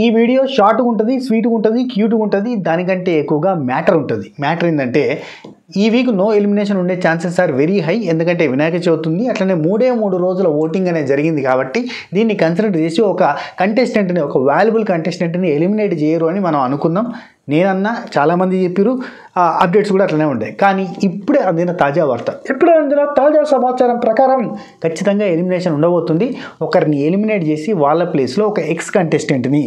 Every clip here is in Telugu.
ఈ వీడియో షార్ట్గా ఉంటుంది, స్వీట్గా ఉంటుంది, క్యూట్గా ఉంటుంది, దానికంటే ఎక్కువగా మ్యాటర్ ఉంటుంది. మ్యాటర్ ఏంటంటే ఈ వీక్ నో ఎలిమినేషన్ ఉండే ఛాన్సెస్ ఆర్ వెరీ హై. ఎందుకంటే వినాయక చవితి ఉంది, అట్లనే 3 రోజుల ఓటింగ్ అనేది జరిగింది కాబట్టి దీన్ని కన్సిడర్ చేసి ఒక కంటెస్టెంట్ని, ఒక వాల్యుబుల్ కంటెస్టెంట్ని ఎలిమినేట్ చేయరు అని మనం అనుకున్నాం. నేనన్నా, చాలామంది చెప్పారు, అప్డేట్స్ కూడా అట్లనే ఉండే. కానీ ఇప్పుడే అందిన తాజా వార్త, ఇప్పుడే అందిన తాజా సమాచారం ప్రకారం ఖచ్చితంగా ఎలిమినేషన్ ఉండబోతుంది. ఒకరిని ఎలిమినేట్ చేసి వాళ్ళ ప్లేస్లో ఒక ఎక్స్ కంటెస్టెంట్ని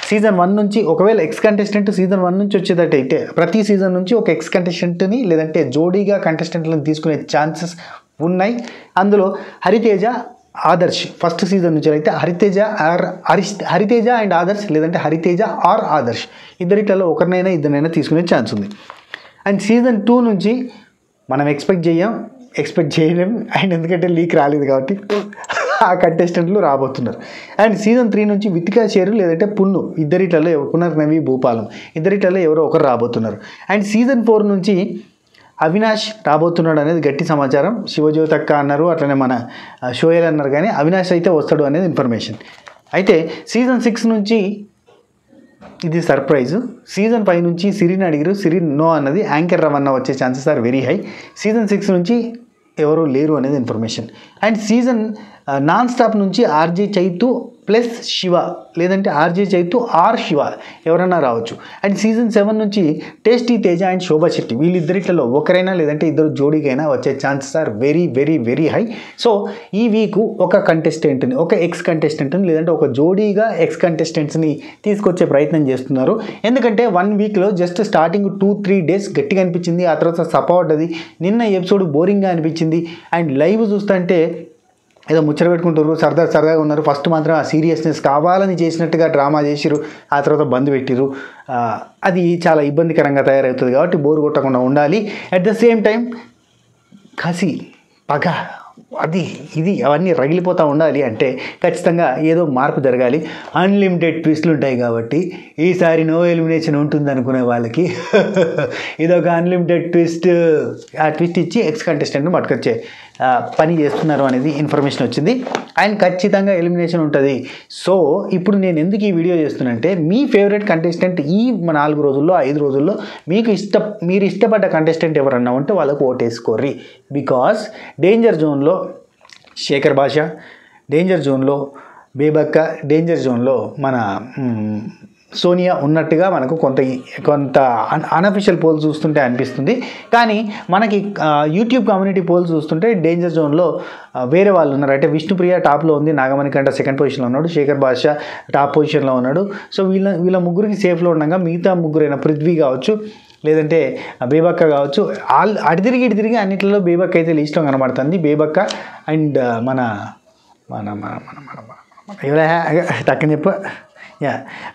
సీజన్ 1 నుంచి, ఒకవేళ ఎక్స్ కంటెస్టెంట్ సీజన్ 1 నుంచి వచ్చేటట్టయితే ప్రతి సీజన్ నుంచి ఒక ఎక్స్ కంటెస్టెంట్ని లేదంటే జోడీగా కంటెస్టెంట్లను తీసుకునే ఛాన్సెస్ ఉన్నాయి. అందులో హరితేజ, ఆదర్శ్ ఫస్ట్ సీజన్ నుంచి అయితే హరితేజ అండ్ ఆదర్శ్, లేదంటే హరితేజ ఆర్ ఆదర్శ్, ఇద్దరిట్లలో ఒకరినైనా ఇద్దరినైనా తీసుకునే ఛాన్స్ ఉంది. అండ్ సీజన్ 2 నుంచి మనం ఎక్స్పెక్ట్ చేయలేం. అండ్ ఎందుకంటే లీక్ రాలేదు కాబట్టి ఆ కంటెస్టెంట్లు రాబోతున్నారు. అండ్ సీజన్ 3 నుంచి వితికా చేరు లేదంటే పున్ను, ఇద్దరిట్లలో పునర్నవి భూపాలం, ఇద్దరిట్లలో ఎవరో ఒకరు రాబోతున్నారు. అండ్ సీజన్ 4 నుంచి అవినాష్ రాబోతున్నాడు అనేది గట్టి సమాచారం. శివజ్యోతి అక్క అన్నారు, అట్లనే మన షోయల్ అన్నారు, కానీ అవినాష్ అయితే వస్తాడు అనేది ఇన్ఫర్మేషన్. అయితే సీజన్ 6 నుంచి ఇది సర్ప్రైజ్. సీజన్ 5 నుంచి సిరిని అడిగారు, సిరి నో అన్నది. యాంకర్ రవణ వచ్చే chances are very high. Season 6 నుంచి ఎవరు లేరు అనేది information. And season non stop నుంచి ఆర్జే చైతు ప్లస్ శివ, లేదంటే ఆర్జే చైతు ఆర్ శివ ఎవరైనా రావచ్చు. అండ్ సీజన్ 7 నుంచి టేస్టీ తేజ అండ్ శోభా శెట్టి, వీళ్ళిద్దరిట్లలో ఒకరైనా లేదంటే ఇద్దరు జోడీకైనా వచ్చే chances are very very very high. So ఈ వీక్ ఒక కంటెస్టెంట్ని, ఒక ఎక్స్ కంటెస్టెంట్ని లేదంటే ఒక జోడీగా ఎక్స్ కంటెస్టెంట్స్ని తీసుకొచ్చే ప్రయత్నం చేస్తున్నారు. ఎందుకంటే 1 వీక్లో జస్ట్ స్టార్టింగ్ 2-3 డేస్ గట్టిగా అనిపించింది, ఆ తర్వాత సపోర్ట్. నిన్న ఎపిసోడ్ బోరింగ్గా అనిపించింది. అండ్ లైవ్ చూస్తుంటే ఏదో ముచ్చట పెట్టుకుంటారు, సరదాగా ఉన్నారు. ఫస్ట్ మాత్రం ఆ సీరియస్నెస్ కావాలని చేసినట్టుగా డ్రామా చేసిరు, ఆ తర్వాత బంద్ పెట్టిరు. అది చాలా ఇబ్బందికరంగా తయారవుతుంది కాబట్టి బోరు కొట్టకుండా ఉండాలి. అట్ ద సేమ్ టైం కసి, పగ, అది ఇది అవన్నీ రగిలిపోతూ ఉండాలి. అంటే ఖచ్చితంగా ఏదో మార్పు జరగాలి. అన్లిమిటెడ్ ట్విస్ట్లు ఉంటాయి కాబట్టి ఈసారి నో ఎలిమినేషన్ ఉంటుంది అనుకునే వాళ్ళకి ఇదొక అన్లిమిటెడ్ ట్విస్ట్. ఆ ట్విస్ట్ ఇచ్చి ఎక్స్ కంటెస్టెంట్ని పట్టుకొచ్చే పని చేస్తున్నారు అనేది ఇన్ఫర్మేషన్ వచ్చింది. అండ్ ఖచ్చితంగా ఎలిమినేషన్ ఉంటుంది. సో ఇప్పుడు నేను ఎందుకు ఈ వీడియో చేస్తున్నానంటే, మీ ఫేవరెట్ కంటెస్టెంట్ ఈ 4 రోజుల్లో 5 రోజుల్లో మీరు ఇష్టపడ్డ కంటెస్టెంట్ ఎవరన్నా ఉంటే వాళ్ళకు ఓటేసుకోర్రి. బికాస్ డేంజర్ జోన్లో శేఖర్ భాష, డేంజర్ జోన్లో బేబక్క, డేంజర్ జోన్లో మన సోనియా ఉన్నట్టుగా మనకు కొంత అన్అఫీషియల్ పోల్స్ చూస్తుంటే అనిపిస్తుంది. కానీ మనకి యూట్యూబ్ కమ్యూనిటీ పోల్స్ చూస్తుంటే డేంజర్ జోన్లో వేరే వాళ్ళు ఉన్నారు. అంటే విష్ణుప్రియ టాప్లో ఉంది, నాగమణికంట సెకండ్ పొజిషన్లో ఉన్నాడు, శేఖర్ భాష టాప్ పొజిషన్లో ఉన్నాడు. సో వీళ్ళ ముగ్గురికి సేఫ్లో ఉండగా మిగతా ముగ్గురైన పృథ్వీ కావచ్చు, లేదంటే బేబక్క కావచ్చు, అటు తిరిగి అన్నింటిలో బేబక్క అయితే లిస్ట్లో కనబడుతుంది. బేబక్క అండ్ మన మన మన టక్కని చెప్పు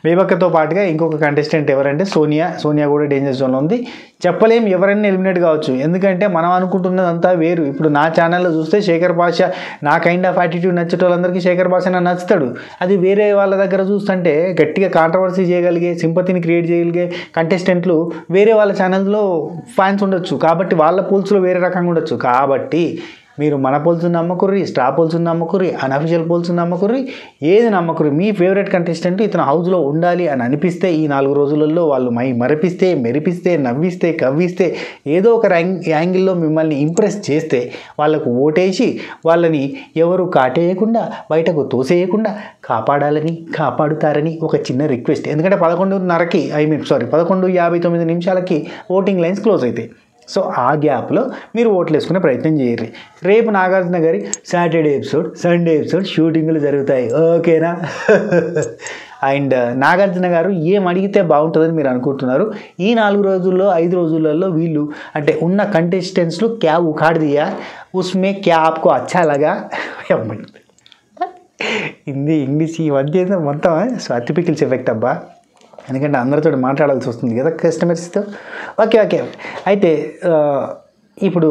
బేబక్కతో పాటుగా ఇంకొక కంటెస్టెంట్ ఎవరంటే సోనియా కూడా డేంజర్ జోన్లో ఉంది. చెప్పలేం ఎవరైనా ఎలిమినేట్ కావచ్చు, ఎందుకంటే మనం అనుకుంటున్నదంతా వేరు. ఇప్పుడు నా ఛానల్లో చూస్తే శేఖర్ భాష, నా కైండ్ ఆఫ్ యాటిట్యూడ్ నచ్చేట వాళ్ళందరికీ శేఖర్ భాష నచ్చుతాడు. అది వేరే వాళ్ళ దగ్గర చూస్తుంటే గట్టిగా కాంట్రవర్సీ చేయగలిగే, సింపతిని క్రియేట్ చేయగలిగే కంటెస్టెంట్లు వేరే వాళ్ళ ఛానల్స్లో ఫ్యాన్స్ ఉండొచ్చు, కాబట్టి వాళ్ళ పోల్స్లో వేరే రకంగా ఉండొచ్చు. కాబట్టి మీరు మన పోల్స్ నమ్మకుర్రి, స్ట్రా పోల్స్ నమ్మకుర్రి, అన్అఫీషియల్ పోల్స్ నమ్మకుర్రి, ఏది నమ్మకుర్రి. మీ ఫేవరెట్ కంటెస్టెంట్ ఇతను హౌస్లో ఉండాలి అని అనిపిస్తే, ఈ 4 రోజులలో వాళ్ళు మరిపిస్తే, మెరిపిస్తే, నవ్విస్తే, కవ్విస్తే, ఏదో ఒక యాంగిల్లో మిమ్మల్ని ఇంప్రెస్ చేస్తే వాళ్ళకు ఓటేసి వాళ్ళని ఎవరు కాటేయకుండా, బయటకు తోసేయకుండా కాపాడుతారని ఒక చిన్న రిక్వెస్ట్. ఎందుకంటే 11:59 నిమిషాలకి ఓటింగ్ లైన్స్ క్లోజ్ అవుతాయి. సో ఆ గ్యాప్లో మీరు ఓట్లు వేసుకునే ప్రయత్నం చేయరు. రేపు నాగార్జున గారి సాటర్డే ఎపిసోడ్, సండే ఎపిసోడ్ షూటింగ్లు జరుగుతాయి, ఓకేనా? అండ్ నాగార్జున గారు ఏం అడిగితే బాగుంటుందని మీరు అనుకుంటున్నారు? ఈ 4 రోజుల్లో 5 రోజులలో వీళ్ళు అంటే ఉన్న కంటెస్టెంట్స్లో క్యా ఉఖాడ్ దియా, ఉస్మే క్యా ఆప్కో అచ్చా లగా. హిందీ ఇంగ్లీష్ ఈ మధ్య మొత్తం స్వాతి పికిల్స్ ఎఫెక్ట్ అబ్బా, ఎందుకంటే అందరితో మాట్లాడాల్సి వస్తుంది కదా కస్టమర్స్తో. ఓకే. అయితే ఇప్పుడు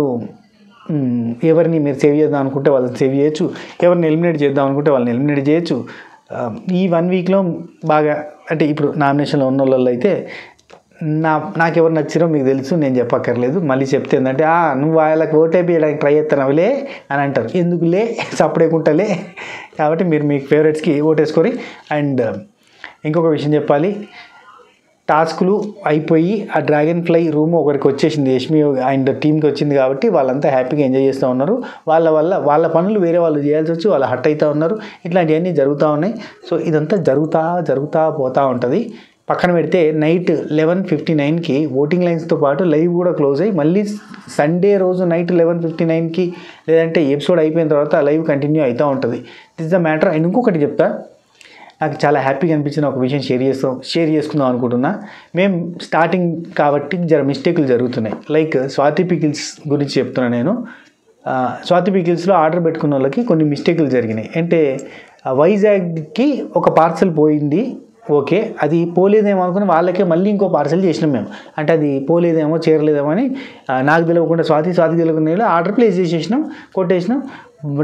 ఎవరిని మీరు సేవ్ చేద్దాం అనుకుంటే వాళ్ళని సేవ్ చేయొచ్చు, ఎవరిని ఎలిమినేట్ చేద్దాం అనుకుంటే వాళ్ళని ఎలిమినేట్ చేయొచ్చు. ఈ 1 వీక్లో బాగా అంటే ఇప్పుడు నామినేషన్లో ఉన్న వాళ్ళు అయితే నాకెవరు నచ్చిరో మీకు తెలుసు, నేను చెప్పక్కర్లేదు. మళ్ళీ చెప్తే ఏంటంటే నువ్వు వాళ్ళకి ఓటేపీయడానికి ట్రై చేస్తున్నావులే అని అంటారు. ఎందుకులే, సపరేకుంటలే. కాబట్టి మీరు మీ ఫేవరెట్స్కి ఓటేసుకొని అండ్ ఇంకొక విషయం చెప్పాలి, టాస్కులు అయిపోయి ఆ డ్రాగన్ ఫ్లై రూమ్ ఒకరికి వచ్చేసింది, యష్మి అండ్ టీంకి వచ్చింది కాబట్టి వాళ్ళంతా హ్యాపీగా ఎంజాయ్ చేస్తూ ఉన్నారు. వాళ్ళ పనులు వేరే వాళ్ళు చేయాల్సి వచ్చి వాళ్ళు హట్ అవుతూ ఉన్నారు. ఇట్లాంటివన్నీ జరుగుతూ ఉన్నాయి. సో ఇదంతా జరుగుతూ పోతూ ఉంటుంది. పక్కన పెడితే నైట్ 11:59కి ఓటింగ్ లైన్స్తో పాటు లైవ్ కూడా క్లోజ్ అయ్యి మళ్ళీ సండే రోజు నైట్ 11:59కి లేదంటే ఎపిసోడ్ అయిపోయిన తర్వాత లైవ్ కంటిన్యూ అవుతూ ఉంటుంది. This the matter. అండ్ ఇంకొకటి చెప్తా, నాకు చాలా హ్యాపీగా అనిపించిన ఒక విషయం షేర్ చేసుకుందాం అనుకుంటున్నా. మేము స్టార్టింగ్ కాబట్టి మిస్టేకులు జరుగుతున్నాయి. లైక్ స్వాతి పికిల్స్ గురించి చెప్తున్నా నేను. స్వాతి పికిల్స్లో ఆర్డర్ పెట్టుకున్న వాళ్ళకి కొన్ని మిస్టేకులు జరిగినాయి. అంటే వైజాగ్కి ఒక పార్సల్ పోయింది, ఓకే, అది పోలేదేమో అనుకుని వాళ్ళకే మళ్ళీ ఇంకో పార్సల్ చేసినాం మేము. అంటే అది పోలేదేమో చేరలేదేమో అని నాకు తెలియకుండా స్వాతి తెలియకుండా ఆర్డర్ ప్లేస్ చేసేసినాం, కొట్టేసినాం,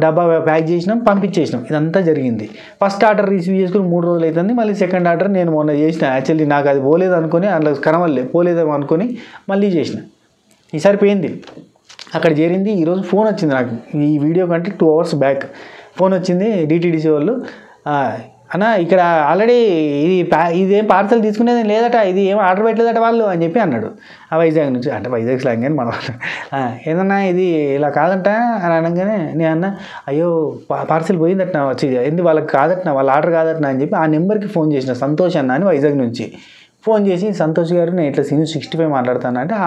డబ్బా ప్యాక్ చేసినాం, పంపించేసినాం. ఇదంతా జరిగింది. ఫస్ట్ ఆర్డర్ రిసీవ్ చేసుకుని 3 రోజులు అవుతుంది. మళ్ళీ సెకండ్ ఆర్డర్ నేను మొన్న చేసిన. యాక్చువల్లీ నాకు అది పోలేదు అనుకుని అందులో కనవల్లే పోలేదేమో అనుకొని మళ్ళీ చేసిన. ఈసారి పోయింది, అక్కడ చేరింది. ఈరోజు ఫోన్ వచ్చింది నాకు, ఈ వీడియో కంటే 2 hours బ్యాక్ ఫోన్ వచ్చింది డిటీడీసీ వాళ్ళు, అన్న ఇక్కడ ఆల్రెడీ ఇదేం పార్సల్ తీసుకునేది లేదట, ఇది ఏం ఆర్డర్ పెట్టలేదట వాళ్ళు అని చెప్పి అన్నాడు. ఆ వైజాగ్ నుంచి, అంటే వైజాగ్ స్లాంగ్ అని మనం ఏదన్నా ఇది ఇలా కాదంట అని అనగానే నేను అన్న, అయ్యో పార్సల్ పోయిందట వచ్చి ఎందుకు వాళ్ళకి కాదట, వాళ్ళ ఆర్డర్ కాదట అని చెప్పి ఆ నెంబర్కి ఫోన్ చేసిన, సంతోష్ అన్న అని వైజాగ్ నుంచి ఫోన్ చేసి, సంతోష్ గారు నేను ఇట్లా సీన్ 65 మాట్లాడుతాను అంటే,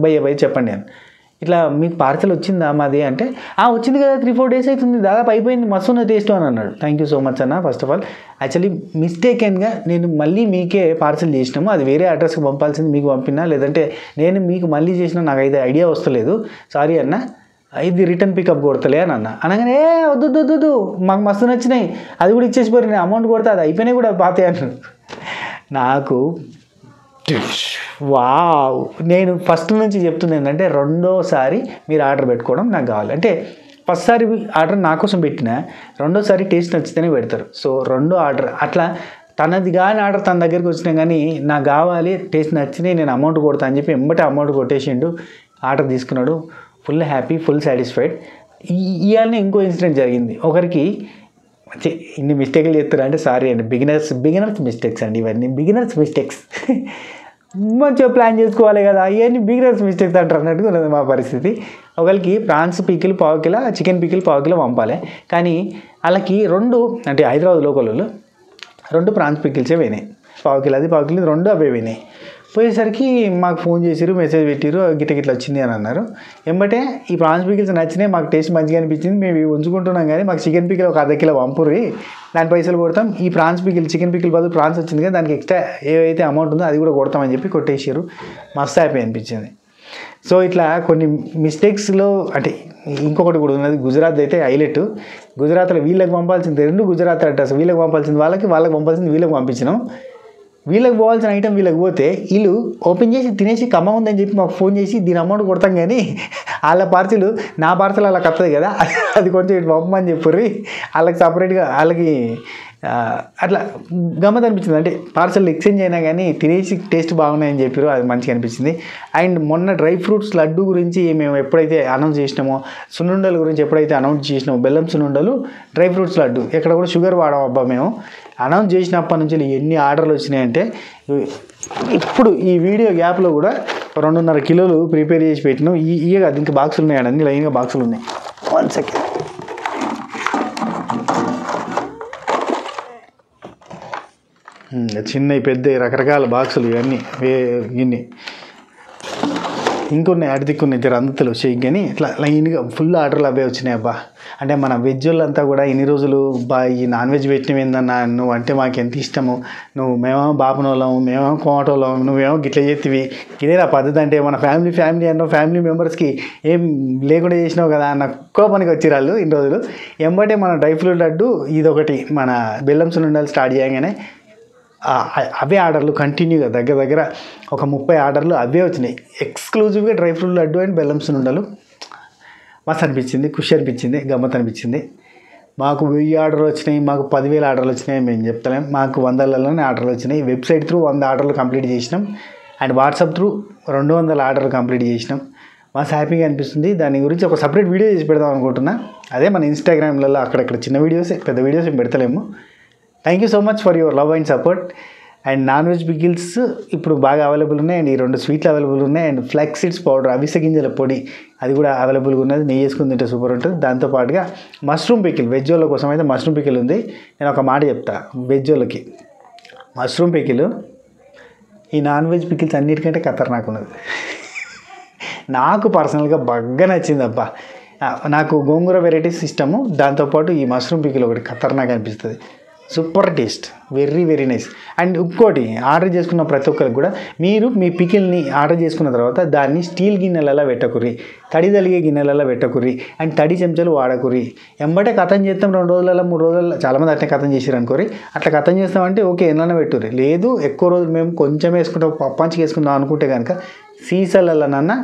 భయ్య చెప్పండి అని. ఇట్లా మీకు పార్సల్ వచ్చిందా మాది అంటే, వచ్చింది కదా 3-4 days అవుతుంది, దాదాపు అయిపోయింది, మస్తు ఉన్న టేస్ట్ అని అన్నాడు. థ్యాంక్ యూ సో మచ్ అన్న. ఫస్ట్ ఆఫ్ ఆల్ యాక్చువల్లీ మిస్టేకెన్గా నేను మళ్ళీ మీకే పార్సల్ చేసినాము, అది వేరే అడ్రస్కి పంపాల్సింది మీకు పంపినా, లేదంటే నేను మీకు మళ్ళీ చేసినా నాకు అయితే ఐడియా వస్తలేదు, సారీ అన్న, ఇది రిటర్న్ పికప్ కొడతలే అని అన్న. అనగానే వద్దు మాకు మస్తు నచ్చినాయి, అది కూడా ఇచ్చేసిపోయి నేను అమౌంట్ కొడతా, అది అయిపోయినాయి కూడా పాతే అన్నాడు. నాకు వావ్, నేను ఫస్ట్ నుంచి చెప్తుంది ఏంటంటే, రెండోసారి మీరు ఆర్డర్ పెట్టుకోవడం నాకు కావాలి. అంటే ఫస్ట్సారి ఆర్డర్ నా కోసం పెట్టినా, రెండోసారి టేస్ట్ నచ్చితేనే పెడతారు. సో రెండో ఆర్డర్ అట్లా తనది కానీ ఆర్డర్ తన దగ్గరికి వచ్చినా కానీ నాకు కావాలి, టేస్ట్ నచ్చినాయి, నేను అమౌంట్ కొడతా అని చెప్పి ఎంబటే అమౌంట్ కొట్టేసిండు, ఆర్డర్ తీసుకున్నాడు. Full happy, full satisfied. ఇవాళనే ఇంకో ఇన్సిడెంట్ జరిగింది. ఒకరికి ఇన్ని మిస్టేక్లు చేస్తారు అంటే సారీ అండి, బిగినర్స్ మిస్టేక్స్ అండి, ఇవన్నీ బిగినర్స్ మిస్టేక్స్. మంచిగా ప్లాన్ చేసుకోవాలి కదా, ఇవన్నీ బిగినర్స్ మిస్టేక్స్ అంటారు అన్నట్టుగా ఉన్నది మా పరిస్థితి. ఒకరికి prawns pickle 1/4 kilo, chicken pickle 1/4 kilo పంపాలి, కానీ వాళ్ళకి 2 అంటే హైదరాబాద్ లోకల్ 2 ప్రాన్స్ పికిల్సే పోయినాయి, 1/4 కిలో అది 1/4 కిలో 2 అవే పోయినాయి. పోయేసరికి మాకు ఫోన్ చేసిరు, మెసేజ్ పెట్టిరు, గిట్ల వచ్చింది అని అన్నారు. ఎంబటే ఈ ప్రాన్స్ పికిల్స్ నచ్చినాయి, మాకు టేస్ట్ మంచిగా అనిపించింది, మేము ఇవి ఉంచుకుంటున్నాం, కానీ మాకు చికెన్ పికిల్ ఒక 1/2 కిలో పంపుర్రి, దాని పైసలు కొడతాం, ఈ ప్రాన్స్ పికిల్ చికెన్ పికిల్ బదులు ప్రాన్స్ వచ్చింది కదా దానికి ఎక్స్ట్రా ఏవైతే అమౌంట్ ఉందో అది కూడా కొడతామని చెప్పి కొట్టేసారు. మస్తు హ్యాపీ అనిపించింది. సో ఇట్లా కొన్ని మిస్టేక్స్లో అంటే ఇంకొకటి కూడా ఉన్నది, గుజరాత్ అయితే హైలైట్. గుజరాత్లో వీళ్ళకి పంపాల్సింది 2 గుజరాత్ అడ్రస్, వీళ్ళకి పంపాల్సింది వాళ్ళకి పంపాల్సింది వీళ్ళకి పంపించినాం. వీళ్ళకి పోవాల్సిన ఐటమ్ వీళ్ళకి పోతే వీళ్ళు ఓపెన్ చేసి తినేసి కమ్మ ఉందని చెప్పి మాకు ఫోన్ చేసి దీని అమౌంట్ కొడతాం, కానీ వాళ్ళ పార్సల్ నా పార్సల్ వాళ్ళకి వస్తుంది కదా, అది కొంచెం ఇటు పంపమని చెప్పుర్రి, వాళ్ళకి సపరేట్గా వాళ్ళకి అట్లా గమ్మత్ అనిపించింది. అంటే పార్సల్ ఎక్స్చేంజ్ అయినా కానీ తినేసి టేస్ట్ బాగున్నాయని చెప్పారు, అది మంచిగా అనిపించింది. అండ్ మొన్న డ్రై ఫ్రూట్స్ లడ్డు గురించి మేము ఎప్పుడైతే అనౌన్స్ చేసినామో, సున్నుండల గురించి ఎప్పుడైతే అనౌన్స్ చేసినామో, బెల్లం సున్నుండలు, డ్రై ఫ్రూట్స్ లడ్డు, ఎక్కడ కూడా షుగర్ వాడాం అబ్బా. మేము అనౌన్స్ చేసినప్పటి నుంచి ఎన్ని ఆర్డర్లు వచ్చినాయంటే, ఇప్పుడు ఈ వీడియో గ్యాప్లో కూడా 2.5 కిలోలు ప్రిపేర్ చేసి పెట్టినాం. ఇయే కాదు ఇంకా బాక్సులు ఉన్నాయండి, అన్ని లైన్గా బాక్సులు ఉన్నాయి. 1 సెకండ్. చిన్నవి పెద్ద రకరకాల బాక్సులు ఇవన్నీ ఇన్ని ఇంకొన్నాయి, అడిదిక్కున్నాయి, జర అందతలు వచ్చాయి, కానీ ఇట్లా లైన్గా ఫుల్ ఆర్డర్లు అవే వచ్చినాయి అబ్బా. అంటే మన వెజ్ వాళ్ళంతా కూడా ఇన్ని రోజులు ఈ నాన్ వెజ్ పెట్టినవి ఏందన్నా, నువ్వు అంటే మాకు ఎంత ఇష్టము, మేమేమో బాపనోళ్ళం, మేమేమో కోమటోళ్ళం, నువ్వేమో గిట్ల చేతివి, ఇదే నా పద్ధతి అంటే మన ఫ్యామిలీ అన్నో ఫ్యామిలీ మెంబర్స్కి ఏం లేకుండా చేసినావు కదా అన్న కోపానికి వచ్చి వాళ్ళు ఇన్ని రోజులు. ఎంబటే మన డ్రై ఫ్రూట్ లడ్డు ఇదొకటి, మన బెల్లం సున్నుండలు స్టార్ట్ చేయగానే అవే ఆర్డర్లు కంటిన్యూగా దగ్గర ఒక 30 ఆర్డర్లు అవే వచ్చినాయి. ఎక్స్క్లూజివ్గా డ్రై ఫ్రూట్ లడ్డు అండ్ బెల్లం సున్నుండలు. మస్తు అనిపించింది, ఖుషి అనిపించింది, గమ్మత్ అనిపించింది. మాకు 1000 ఆర్డర్లు వచ్చినాయి, మాకు 10,000 ఆర్డర్లు వచ్చినాయి మేము చెప్తలేం, మాకు 100లలోనే ఆర్డర్లు వచ్చినాయి. వెబ్సైట్ త్రూ 100 ఆర్డర్లు కంప్లీట్ చేసినాం, అండ్ వాట్సాప్ త్రూ 200 ఆర్డర్లు కంప్లీట్ చేసినాం. మస్తు హ్యాపీగా అనిపిస్తుంది. దాని గురించి ఒక సపరేట్ వీడియో చేసి పెడదాం అనుకుంటున్నా. అదే మన ఇన్స్టాగ్రామ్లలో అక్కడక్కడ చిన్న వీడియోసే, పెద్ద వీడియోస్ ఏం పెడతలేము. Thank you so much for your love and support. And non veg pickles ఇప్పుడు బాగా అవైలబుల్ ఉన్నాయి. అండ్ ఈ 2 స్వీట్లు అవైలబుల్ ఉన్నాయి. అండ్ ఫ్లాక్స్ సీడ్స్ పౌడర్, అవిసె గింజల పొడి, అది కూడా అవైలబుల్గా ఉన్నది. నెయ్యి వేసుకుని తింటే సూపర్ ఉంటుంది. దాంతోపాటుగా మష్రూమ్ పికిల్, వెజ్ వాళ్ళ కోసం అయితే మష్రూమ్ పికిల్ ఉంది. నేను ఒక మాట చెప్తా, వెజ్ వాళ్ళకి మష్రూమ్ పికిల్ ఈ నాన్ వెజ్ పికిల్స్ అన్నిటికంటే ఖతర్నాక్ ఉన్నది. నాకు పర్సనల్గా బాగా నచ్చింది అబ్బా. నాకు గోంగూర వెరైటీస్ ఇష్టము, దాంతోపాటు ఈ మష్రూమ్ పికిల్ ఒకటి ఖతర్నాక్ అనిపిస్తుంది. Super taste, very very nice. And ఇంకోటి, ఆర్డర్ చేసుకున్న ప్రతి ఒక్కరికి కూడా మీరు మీ పికిల్ని ఆర్డర్ చేసుకున్న తర్వాత దాన్ని స్టీల్ గిన్నెలలో పెట్టకుర్రి, తడి తలిగే గిన్నెలలో పెట్టకుర్రి, అండ్ తడి చెంచాలు వాడకుర్రి. ఎంబటే కథం చేస్తాం 2 రోజులలో 3 రోజులలో, చాలామంది అట్లా కథం చేసారు అనుకోరి. అట్లా కథం చేస్తామంటే ఓకే ఎన్నైనా పెట్టుర్రి. లేదు ఎక్కువ రోజులు మేము కొంచెం వేసుకుంటాం, పప్పంచికి వేసుకుందాం అనుకుంటే కనుక సీసాలలోనన్నా,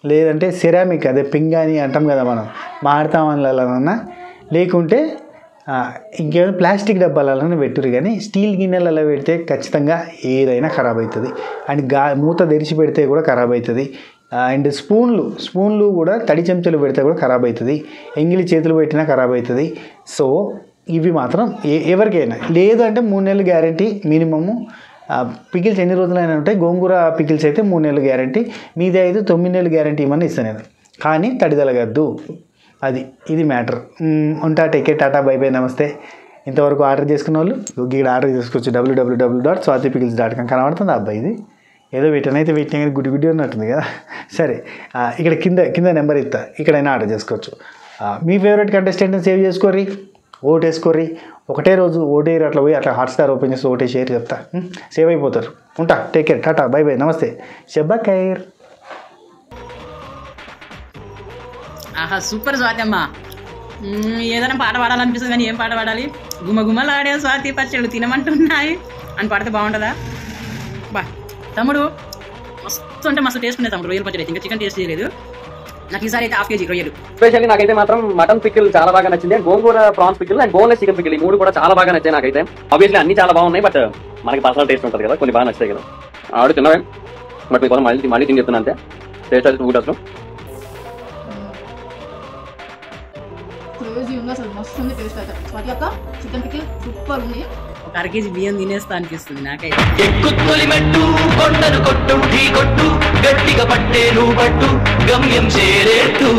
లేదంటే సిరామిక్ అదే పింగాని అంటాం కదా మనం, మాడతామనలలోనన్నా, లేకుంటే ఇంకేమైనా ప్లాస్టిక్ డబ్బాలలో పెట్టురు. కానీ స్టీల్ గిన్నెలలో పెడితే ఖచ్చితంగా ఏదైనా ఖరాబ్ అవుతుంది. అండ్ మూత తెరిచి పెడితే కూడా ఖరాబ్ అవుతుంది. అండ్ స్పూన్లు కూడా తడి చెంచాలు పెడితే కూడా ఖరాబ్ అవుతుంది. ఎంగిలి చేతులు పెట్టినా ఖరాబ్ అవుతుంది. సో ఇవి మాత్రం ఎవరికైనా, లేదు అంటే 3 నెలలు గ్యారంటీ మినిమము. పికిల్స్ ఎన్ని రోజులైనా ఉంటాయి. గోంగూర పికిల్స్ అయితే 3 నెలలు గ్యారంటీ, మీది అయితే 9 నెలలు గ్యారంటీ ఇవ్వమని ఇస్తాను నేను. కానీ తడిదలగద్దు, ఇది మ్యాటర్. ఉంటా, take care, Tata, by by, నమస్తే. ఇంతవరకు ఆర్డర్ చేసుకున్న వాళ్ళు ఇక్కడ ఆర్డర్ చేసుకోవచ్చు. www.swatipikils.com. కనబడుతుంది అబ్బాయి, ఇది ఏదో వీటనైతే వీటిని కానీ గుడి ఉన్నట్టుంది కదా. సరే, ఇక్కడ కింద నెంబర్ ఇస్తా, ఇక్కడైనా ఆర్డర్ చేసుకోవచ్చు. మీ ఫేవరెట్ కంటెస్టెంట్ని సేవ్ చేసుకోర్రి, ఓటు వేసుకోర్రి. ఒకటే రోజు ఓటేరు, అట్లా పోయి అట్లా హాట్స్టార్ ఓపెన్ చేసి ఓటే షేర్ చెప్తా, సేవ్ అయిపోతారు. ఉంటా, take care, Tata, by by, నమస్తే, షబ్బా ఖైర్. ఆహా, సూపర్ స్వాతి అమ్మ. ఏదైనా పాట పాడాలనిపిస్తుంది కానీ ఏం పాట పాడాలి? గుమ్మలాడే స్వాతి పచ్చళ్ళు తినమంటున్నాయి అని పాడితే బాగుంటుందా? బా తమ్ముడు, మస్తు అంటే మస్తు టేస్ట్ ఉన్నాయి తమ్ముడు. రొయ్యల పచ్చడి అయితే ఇంకా చికెన్ టేస్ట్ చేయలేదు. నాకు ఈసారి అయితే 1/2 kg రొయ్యలు. స్పెషల్లీ నాకైతే మాత్రం మటన్ పికిల్ చాలా బాగా నచ్చింది. And gongura prawns pickle and boneless chicken pickle, ఈ 3 కూడా చాలా బాగా నచ్చాయి నాకైతే. ఆబ్వియస్లీ అన్ని చాలా బాగున్నాయి, బట్ మనకి పర్సనల్ టేస్ట్ ఉంటుంది కదా, కొన్ని బాగా నచ్చాయి కదా. ఆవిడ తిన్నావే, బట్ మీకోసం మళ్ళీ తిని చెప్తున్నా అంతే. టేస్ట్ అయితే గుడ్ అసలు. అసలు మస్తు ఉంది టేస్ట్ అయితే. స్వాతి అక్క చికెన్ పికిల్ సూపర్ ఉంది. 1/2 kg బియ్యం తినేస్తా అనిపిస్తుంది నాకైతే. గట్టిగా పట్టే నువ్వు పట్టు, గమ్యం చేరేట్టు,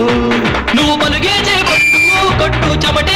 నువ్వు పలుగే కొట్టు చెమటే.